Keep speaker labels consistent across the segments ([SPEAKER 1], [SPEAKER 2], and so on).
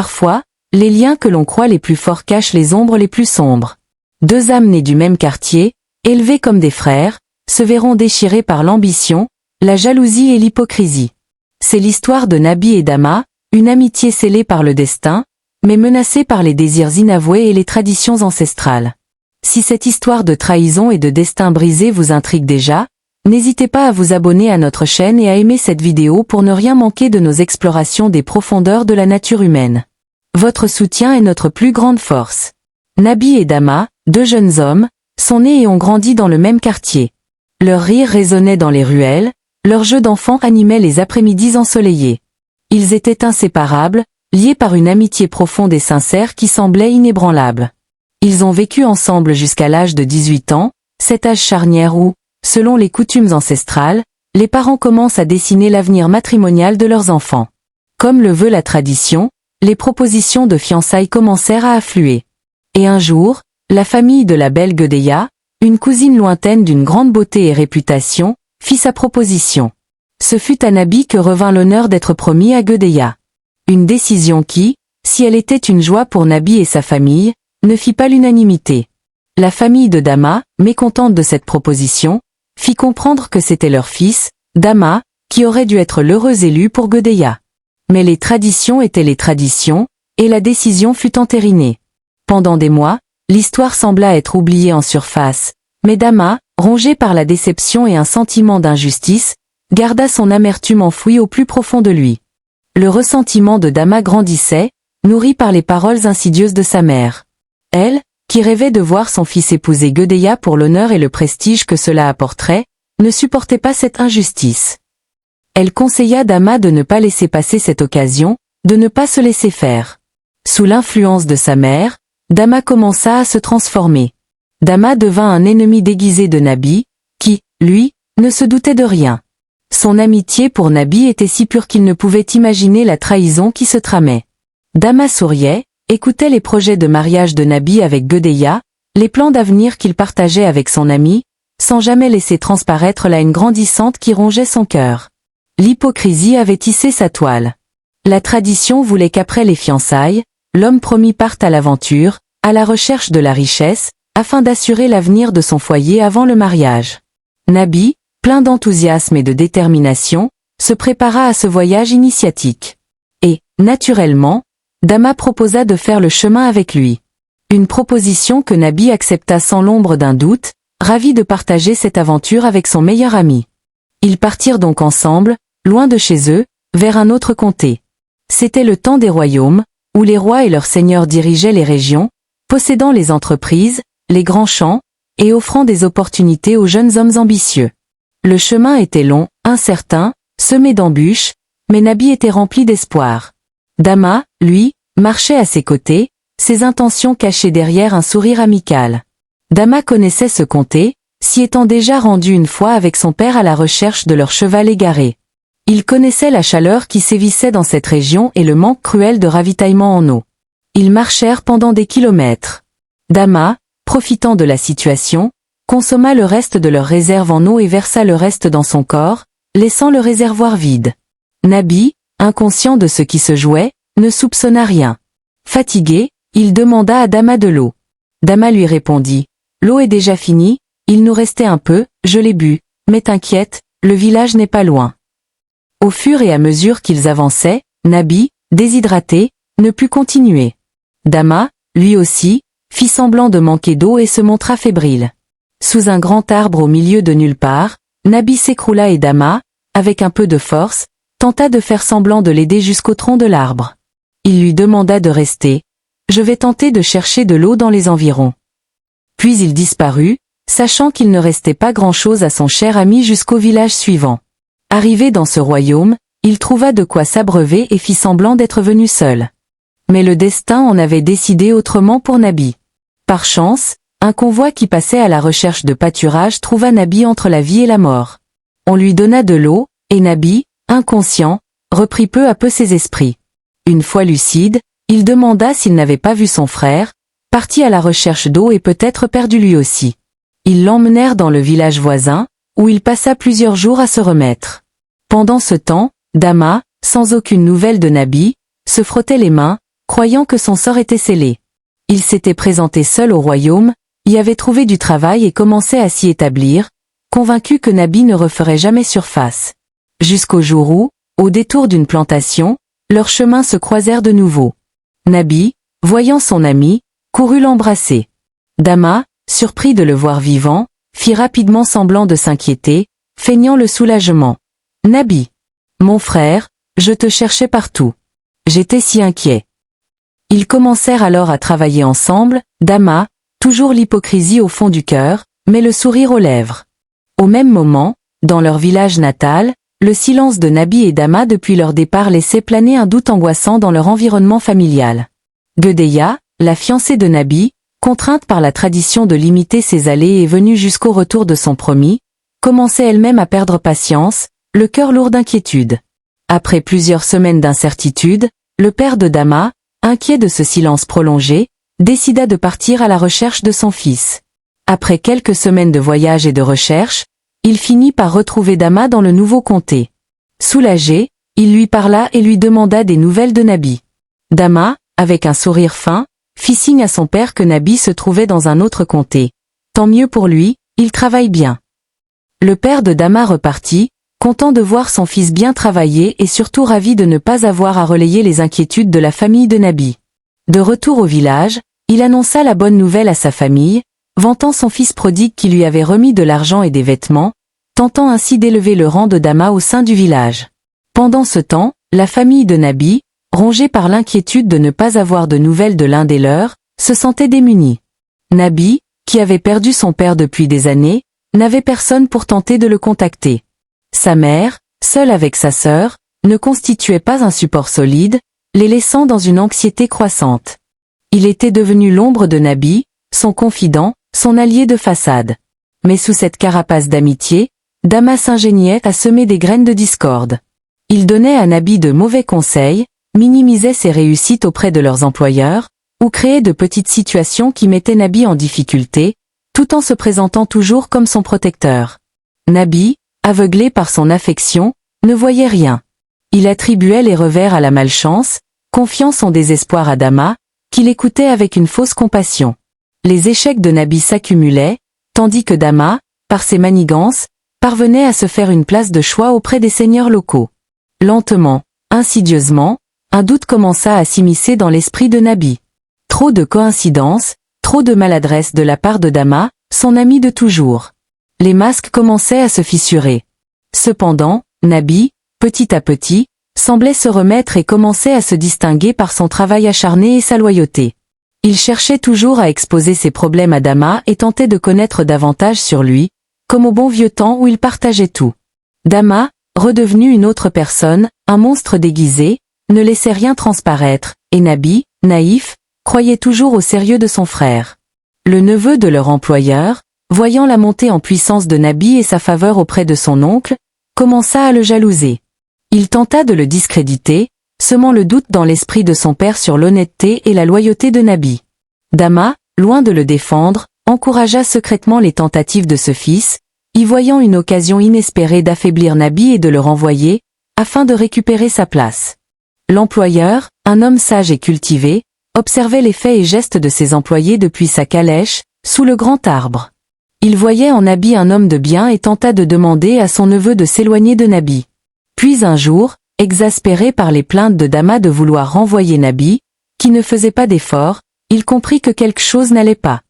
[SPEAKER 1] Parfois, les liens que l'on croit les plus forts cachent les ombres les plus sombres. Deux âmes nées du même quartier, élevées comme des frères, se verront déchirées par l'ambition, la jalousie et l'hypocrisie. C'est l'histoire de Nabi et Dama, une amitié scellée par le destin, mais menacée par les désirs inavoués et les traditions ancestrales. Si cette histoire de trahison et de destin brisé vous intrigue déjà, n'hésitez pas à vous abonner à notre chaîne et à aimer cette vidéo pour ne rien manquer de nos explorations des profondeurs de la nature humaine. Votre soutien est notre plus grande force. Nabi et Dama, deux jeunes hommes, sont nés et ont grandi dans le même quartier. Leur rire résonnait dans les ruelles, leurs jeux d'enfants animaient les après-midi ensoleillés. Ils étaient inséparables, liés par une amitié profonde et sincère qui semblait inébranlable. Ils ont vécu ensemble jusqu'à l'âge de 18 ans, cet âge charnière où, selon les coutumes ancestrales, les parents commencent à dessiner l'avenir matrimonial de leurs enfants. Comme le veut la tradition, les propositions de fiançailles commencèrent à affluer. Et un jour, la famille de la belle Guedeya, une cousine lointaine d'une grande beauté et réputation, fit sa proposition. Ce fut à Nabi que revint l'honneur d'être promis à Guedeya. Une décision qui, si elle était une joie pour Nabi et sa famille, ne fit pas l'unanimité. La famille de Dama, mécontente de cette proposition, fit comprendre que c'était leur fils, Dama, qui aurait dû être l'heureux élu pour Guedeya. Mais les traditions étaient les traditions, et la décision fut entérinée. Pendant des mois, l'histoire sembla être oubliée en surface, mais Dama, rongé par la déception et un sentiment d'injustice, garda son amertume enfouie au plus profond de lui. Le ressentiment de Dama grandissait, nourri par les paroles insidieuses de sa mère. Elle, qui rêvait de voir son fils épouser Guedeya pour l'honneur et le prestige que cela apporterait, ne supportait pas cette injustice. Elle conseilla Dama de ne pas laisser passer cette occasion, de ne pas se laisser faire. Sous l'influence de sa mère, Dama commença à se transformer. Dama devint un ennemi déguisé de Nabi, qui, lui, ne se doutait de rien. Son amitié pour Nabi était si pure qu'il ne pouvait imaginer la trahison qui se tramait. Dama souriait, écoutait les projets de mariage de Nabi avec Guedeya, les plans d'avenir qu'il partageait avec son ami, sans jamais laisser transparaître la haine grandissante qui rongeait son cœur. L'hypocrisie avait tissé sa toile. La tradition voulait qu'après les fiançailles, l'homme promis parte à l'aventure, à la recherche de la richesse, afin d'assurer l'avenir de son foyer avant le mariage. Nabi, plein d'enthousiasme et de détermination, se prépara à ce voyage initiatique. Et, naturellement, Dama proposa de faire le chemin avec lui. Une proposition que Nabi accepta sans l'ombre d'un doute, ravi de partager cette aventure avec son meilleur ami. Ils partirent donc ensemble, loin de chez eux, vers un autre comté. C'était le temps des royaumes, où les rois et leurs seigneurs dirigeaient les régions, possédant les entreprises, les grands champs, et offrant des opportunités aux jeunes hommes ambitieux. Le chemin était long, incertain, semé d'embûches, mais Nabi était rempli d'espoir. Dama, lui, marchait à ses côtés, ses intentions cachées derrière un sourire amical. Dama connaissait ce comté, s'y étant déjà rendu une fois avec son père à la recherche de leur cheval égaré. Il connaissait la chaleur qui sévissait dans cette région et le manque cruel de ravitaillement en eau. Ils marchèrent pendant des kilomètres. Dama, profitant de la situation, consomma le reste de leur réserve en eau et versa le reste dans son corps, laissant le réservoir vide. Nabi, inconscient de ce qui se jouait, ne soupçonna rien. Fatigué, il demanda à Dama de l'eau. Dama lui répondit, « L'eau est déjà finie, il nous restait un peu, je l'ai bu, mais t'inquiète, le village n'est pas loin. » Au fur et à mesure qu'ils avançaient, Nabi, déshydraté, ne put continuer. Dama, lui aussi, fit semblant de manquer d'eau et se montra fébrile. Sous un grand arbre au milieu de nulle part, Nabi s'écroula et Dama, avec un peu de force, tenta de faire semblant de l'aider jusqu'au tronc de l'arbre. Il lui demanda de rester. « Je vais tenter de chercher de l'eau dans les environs. » Puis il disparut, sachant qu'il ne restait pas grand-chose à son cher ami jusqu'au village suivant. Arrivé dans ce royaume, il trouva de quoi s'abreuver et fit semblant d'être venu seul. Mais le destin en avait décidé autrement pour Nabi. Par chance, un convoi qui passait à la recherche de pâturage trouva Nabi entre la vie et la mort. On lui donna de l'eau, et Nabi, inconscient, reprit peu à peu ses esprits. Une fois lucide, il demanda s'il n'avait pas vu son frère, parti à la recherche d'eau et peut-être perdu lui aussi. Ils l'emmenèrent dans le village voisin, où il passa plusieurs jours à se remettre. Pendant ce temps, Dama, sans aucune nouvelle de Nabi, se frottait les mains, croyant que son sort était scellé. Il s'était présenté seul au royaume, y avait trouvé du travail et commençait à s'y établir, convaincu que Nabi ne referait jamais surface. Jusqu'au jour où, au détour d'une plantation, leurs chemins se croisèrent de nouveau. Nabi, voyant son ami, courut l'embrasser. Dama, surpris de le voir vivant, fit rapidement semblant de s'inquiéter, feignant le soulagement. « Nabi, mon frère, je te cherchais partout. J'étais si inquiet. » Ils commencèrent alors à travailler ensemble, Dama, toujours l'hypocrisie au fond du cœur, mais le sourire aux lèvres. Au même moment, dans leur village natal, le silence de Nabi et Dama depuis leur départ laissait planer un doute angoissant dans leur environnement familial. Guedeya, la fiancée de Nabi, contrainte par la tradition de limiter ses allées et venue jusqu'au retour de son promis, commençait elle-même à perdre patience, le cœur lourd d'inquiétude. Après plusieurs semaines d'incertitude, le père de Dama, inquiet de ce silence prolongé, décida de partir à la recherche de son fils. Après quelques semaines de voyage et de recherche, il finit par retrouver Dama dans le nouveau comté. Soulagé, il lui parla et lui demanda des nouvelles de Nabi. Dama, avec un sourire fin, fit signe à son père que Nabi se trouvait dans un autre comté. Tant mieux pour lui, il travaille bien. Le père de Dama repartit, content de voir son fils bien travailler et surtout ravi de ne pas avoir à relayer les inquiétudes de la famille de Nabi. De retour au village, il annonça la bonne nouvelle à sa famille, vantant son fils prodigue qui lui avait remis de l'argent et des vêtements, tentant ainsi d'élever le rang de Dama au sein du village. Pendant ce temps, la famille de Nabi, rongée par l'inquiétude de ne pas avoir de nouvelles de l'un des leurs, se sentait démunie. Nabi, qui avait perdu son père depuis des années, n'avait personne pour tenter de le contacter. Sa mère, seule avec sa sœur, ne constituait pas un support solide, les laissant dans une anxiété croissante. Il était devenu l'ombre de Nabi, son confident, son allié de façade. Mais sous cette carapace d'amitié, Dama s'ingéniait à semer des graines de discorde. Il donnait à Nabi de mauvais conseils, minimisait ses réussites auprès de leurs employeurs, ou créait de petites situations qui mettaient Nabi en difficulté, tout en se présentant toujours comme son protecteur. Nabi, aveuglé par son affection, ne voyait rien. Il attribuait les revers à la malchance, confiant son désespoir à Dama, qu'il écoutait avec une fausse compassion. Les échecs de Nabi s'accumulaient, tandis que Dama, par ses manigances, parvenait à se faire une place de choix auprès des seigneurs locaux. Lentement, insidieusement, un doute commença à s'immiscer dans l'esprit de Nabi. Trop de coïncidences, trop de maladresse de la part de Dama, son ami de toujours. Les masques commençaient à se fissurer. Cependant, Nabi, petit à petit, semblait se remettre et commençait à se distinguer par son travail acharné et sa loyauté. Il cherchait toujours à exposer ses problèmes à Dama et tentait de connaître davantage sur lui, comme au bon vieux temps où il partageait tout. Dama, redevenu une autre personne, un monstre déguisé, ne laissait rien transparaître, et Nabi, naïf, croyait toujours au sérieux de son frère. Le neveu de leur employeur, voyant la montée en puissance de Nabi et sa faveur auprès de son oncle, commença à le jalouser. Il tenta de le discréditer, semant le doute dans l'esprit de son père sur l'honnêteté et la loyauté de Nabi. Dama, loin de le défendre, encouragea secrètement les tentatives de ce fils, y voyant une occasion inespérée d'affaiblir Nabi et de le renvoyer, afin de récupérer sa place. L'employeur, un homme sage et cultivé, observait les faits et gestes de ses employés depuis sa calèche, sous le grand arbre. Il voyait en Nabi un homme de bien et tenta de demander à son neveu de s'éloigner de Nabi. Puis un jour, exaspéré par les plaintes de Dama de vouloir renvoyer Nabi, qui ne faisait pas d'effort, il comprit que quelque chose n'allait pas.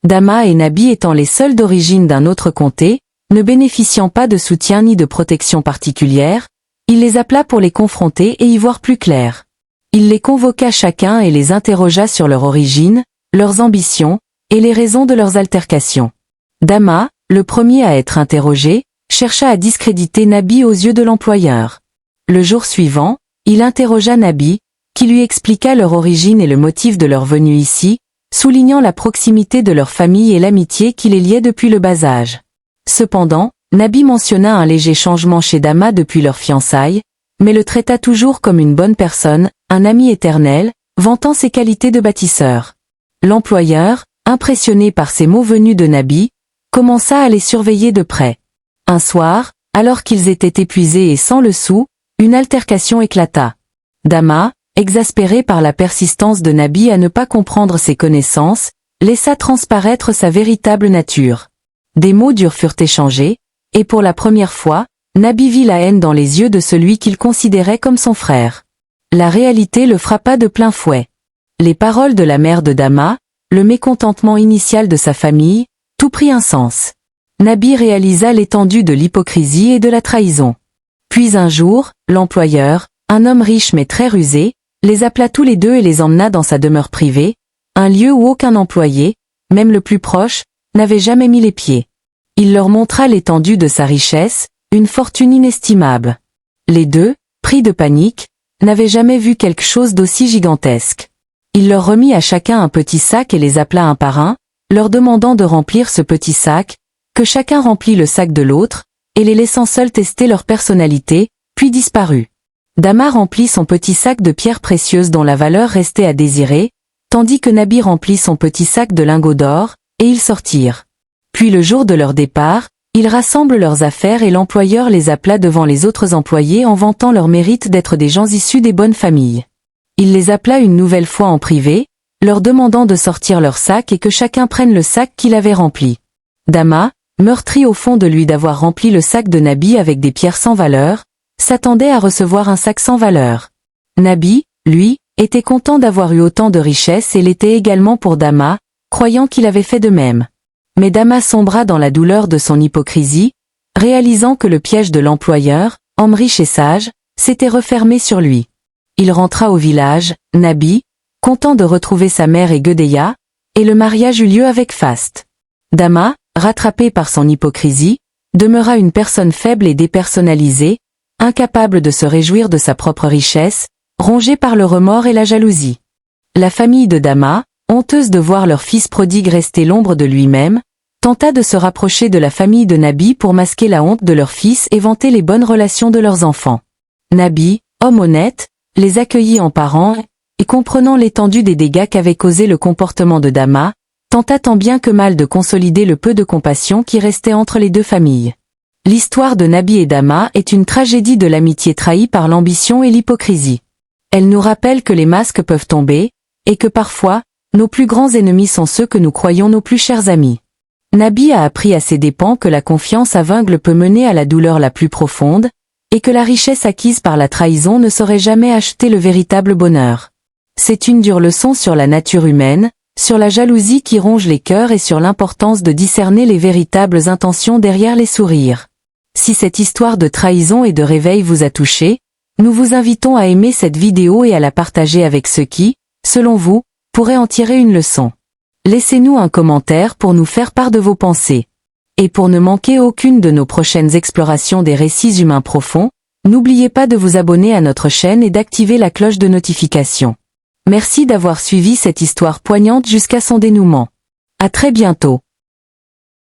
[SPEAKER 1] Dama et Nabi étant les seuls d'origine d'un autre comté, ne bénéficiant pas de soutien ni de protection particulière, il les appela pour les confronter et y voir plus clair. Il les convoqua chacun et les interrogea sur leur origine, leurs ambitions, et les raisons de leurs altercations. Dama, le premier à être interrogé, chercha à discréditer Nabi aux yeux de l'employeur. Le jour suivant, il interrogea Nabi, qui lui expliqua leur origine et le motif de leur venue ici, soulignant la proximité de leur famille et l'amitié qui les liait depuis le bas âge. Cependant, Nabi mentionna un léger changement chez Dama depuis leur fiançailles, mais le traita toujours comme une bonne personne, un ami éternel, vantant ses qualités de bâtisseur. L'employeur, impressionné par ces mots venus de Nabi, commença à les surveiller de près. Un soir, alors qu'ils étaient épuisés et sans le sou, une altercation éclata. Dama, exaspéré par la persistance de Nabi à ne pas comprendre ses connaissances, laissa transparaître sa véritable nature. Des mots durs furent échangés, et pour la première fois, Nabi vit la haine dans les yeux de celui qu'il considérait comme son frère. La réalité le frappa de plein fouet. Les paroles de la mère de Dama, le mécontentement initial de sa famille, tout prit un sens. Nabi réalisa l'étendue de l'hypocrisie et de la trahison. Puis un jour, l'employeur, un homme riche mais très rusé, les appela tous les deux et les emmena dans sa demeure privée, un lieu où aucun employé, même le plus proche, n'avait jamais mis les pieds. Il leur montra l'étendue de sa richesse, une fortune inestimable. Les deux, pris de panique, n'avaient jamais vu quelque chose d'aussi gigantesque. Il leur remit à chacun un petit sac et les appela un par un, leur demandant de remplir ce petit sac, que chacun remplit le sac de l'autre, et les laissant seuls tester leur personnalité, puis disparut. Dama remplit son petit sac de pierres précieuses dont la valeur restait à désirer, tandis que Nabi remplit son petit sac de lingots d'or, et ils sortirent. Puis le jour de leur départ, ils rassemblent leurs affaires et l'employeur les appela devant les autres employés en vantant leur mérite d'être des gens issus des bonnes familles. Il les appela une nouvelle fois en privé, leur demandant de sortir leur sac et que chacun prenne le sac qu'il avait rempli. Dama, meurtri au fond de lui d'avoir rempli le sac de Nabi avec des pierres sans valeur, s'attendait à recevoir un sac sans valeur. Nabi, lui, était content d'avoir eu autant de richesses et l'était également pour Dama, croyant qu'il avait fait de même. Mais Dama sombra dans la douleur de son hypocrisie, réalisant que le piège de l'employeur, homme riche et sage, s'était refermé sur lui. Il rentra au village, Nabi, content de retrouver sa mère et Guedeya, et le mariage eut lieu avec faste. Dama, rattrapé par son hypocrisie, demeura une personne faible et dépersonnalisée, incapable de se réjouir de sa propre richesse, rongée par le remords et la jalousie. La famille de Dama, honteuse de voir leur fils prodigue rester l'ombre de lui-même, tenta de se rapprocher de la famille de Nabi pour masquer la honte de leur fils et vanter les bonnes relations de leurs enfants. Nabi, homme honnête, les accueillit en parents, et comprenant l'étendue des dégâts qu'avait causé le comportement de Dama, tenta tant bien que mal de consolider le peu de compassion qui restait entre les deux familles. L'histoire de Nabi et Dama est une tragédie de l'amitié trahie par l'ambition et l'hypocrisie. Elle nous rappelle que les masques peuvent tomber, et que parfois, nos plus grands ennemis sont ceux que nous croyons nos plus chers amis. Nabi a appris à ses dépens que la confiance aveugle peut mener à la douleur la plus profonde, et que la richesse acquise par la trahison ne saurait jamais acheter le véritable bonheur. C'est une dure leçon sur la nature humaine, sur la jalousie qui ronge les cœurs et sur l'importance de discerner les véritables intentions derrière les sourires. Si cette histoire de trahison et de réveil vous a touché, nous vous invitons à aimer cette vidéo et à la partager avec ceux qui, selon vous, pourraient en tirer une leçon. Laissez-nous un commentaire pour nous faire part de vos pensées. Et pour ne manquer aucune de nos prochaines explorations des récits humains profonds, n'oubliez pas de vous abonner à notre chaîne et d'activer la cloche de notification. Merci d'avoir suivi cette histoire poignante jusqu'à son dénouement. À très bientôt.